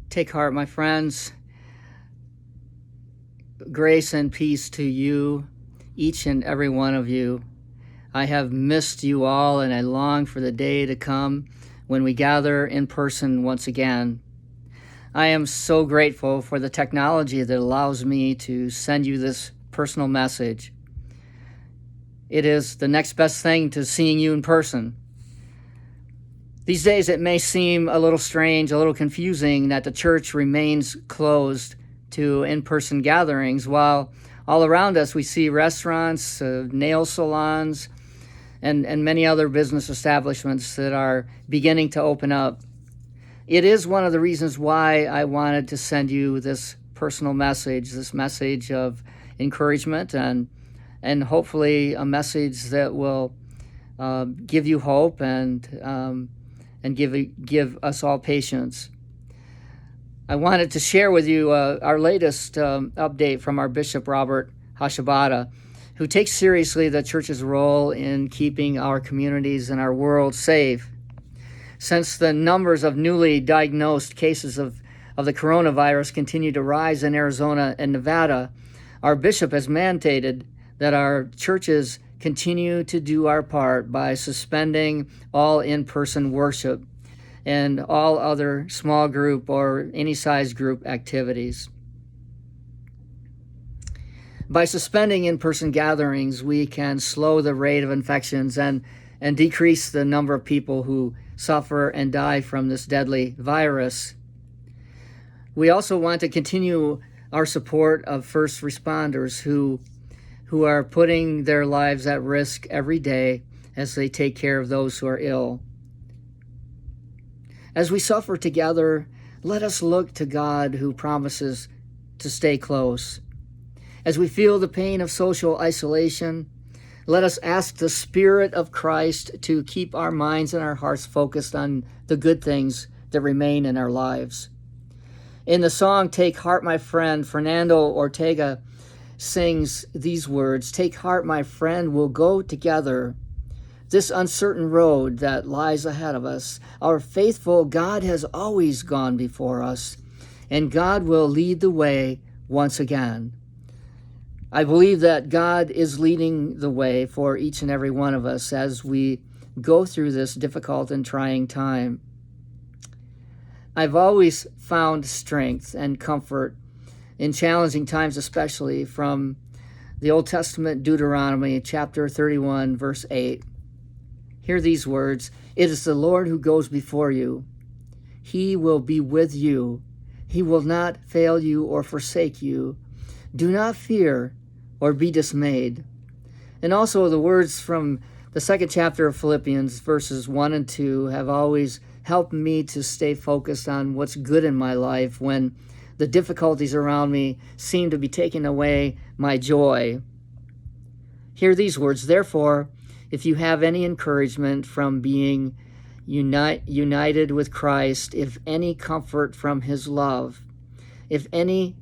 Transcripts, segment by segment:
Take heart, my friends. Grace and peace to you, each and every one of you. I have missed you all, and I long for the day to come when we gather in person once again. I am so grateful for the technology that allows me to send you this personal message. It is the next best thing to seeing you in person. These days it may seem a little strange, a little confusing that the church remains closed to in-person gatherings, while all around us we see restaurants, nail salons, and many other business establishments that are beginning to open up. It is one of the reasons why I wanted to send you this personal message, this message of encouragement and hopefully a message that will give you hope and give us all patience. I wanted to share with you our latest update from our Bishop Robert Hashabata, who takes seriously the church's role in keeping our communities and our world safe. Since the numbers of newly diagnosed cases of the coronavirus continue to rise in Arizona and Nevada, our bishop has mandated that our churches continue to do our part by suspending all in-person worship and all other small group or any size group activities. By suspending in-person gatherings, we can slow the rate of infections and decrease the number of people who suffer and die from this deadly virus. We also want to continue our support of first responders who are putting their lives at risk every day as they take care of those who are ill. As we suffer together, let us look to God who promises to stay close. As we feel the pain of social isolation, let us ask the Spirit of Christ to keep our minds and our hearts focused on the good things that remain in our lives. In the song, Take Heart, My Friend, Fernando Ortega sings these words, "Take heart, my friend, we'll go together. This uncertain road that lies ahead of us, our faithful God has always gone before us, and God will lead the way once again." I believe that God is leading the way for each and every one of us as we go through this difficult and trying time. I've always found strength and comfort in challenging times, especially from the Old Testament, Deuteronomy chapter 31, verse 8. Hear these words, "It is the Lord who goes before you. He will be with you. He will not fail you or forsake you. Do not fear or be dismayed." And also the words from the second chapter of Philippians, verses 1 and 2, have always helped me to stay focused on what's good in my life when the difficulties around me seem to be taking away my joy. Hear these words, "Therefore, if you have any encouragement from being united with Christ, if any comfort from his love, if any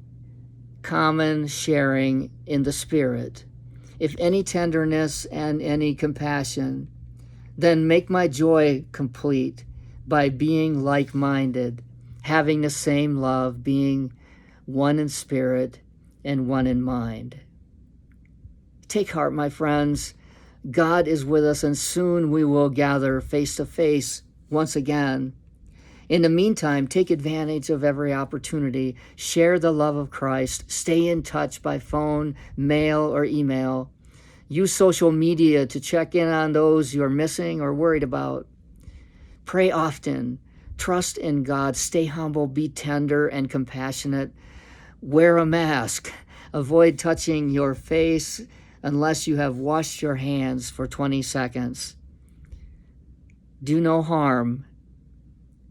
common sharing in the Spirit, if any tenderness and any compassion, then make my joy complete by being like-minded, having the same love, being one in spirit and one in mind." Take heart, my friends. God is with us, and soon we will gather face to face once again. In the meantime, take advantage of every opportunity. Share the love of Christ. Stay in touch by phone, mail, or email. Use social media to check in on those you are missing or worried about. Pray often. Trust in God. Stay humble. Be tender and compassionate. Wear a mask. Avoid touching your face unless you have washed your hands for 20 seconds. Do no harm.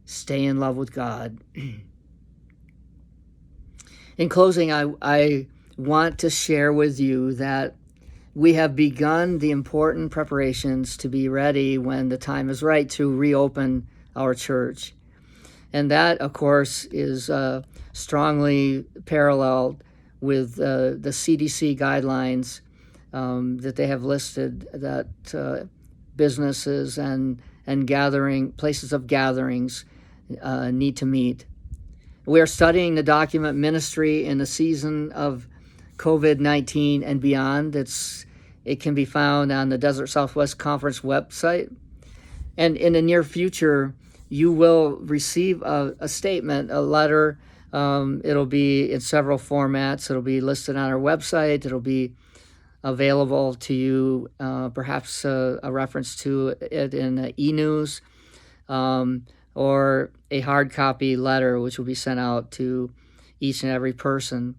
Stay in love with God. In closing, I want to share with you that we have begun the important preparations to be ready when the time is right to reopen our church. And that, of course, is strongly paralleled with the CDC guidelines that they have listed that businesses and places of gatherings need to meet. We are studying the document Ministry in the Season of COVID-19 and Beyond. It can be found on the Desert Southwest Conference website. And in the near future, you will receive a statement, a letter. It'll be in several formats. It'll be listed on our website. It'll be available to you, perhaps a reference to it in e-news, or a hard copy letter, which will be sent out to each and every person.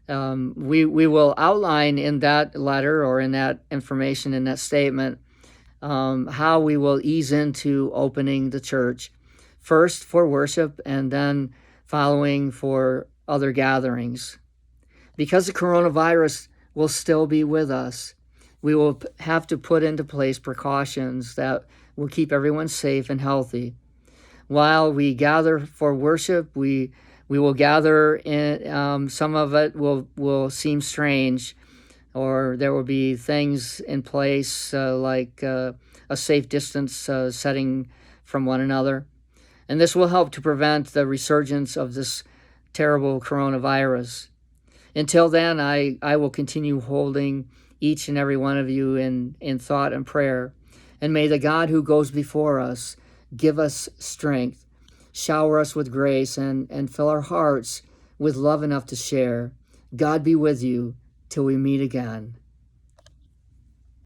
We will outline in that letter or in that information, in that statement, how we will ease into opening the church, first for worship and then following for other gatherings. Because the coronavirus will still be with us, we will have to put into place precautions that will keep everyone safe and healthy. While we gather for worship, we will gather in, some of it will seem strange, or there will be things in place like a safe distance setting from one another. And this will help to prevent the resurgence of this terrible coronavirus. Until then, I will continue holding each and every one of you in thought and prayer. And may the God who goes before us give us strength, shower us with grace, and fill our hearts with love enough to share. God be with you till we meet again.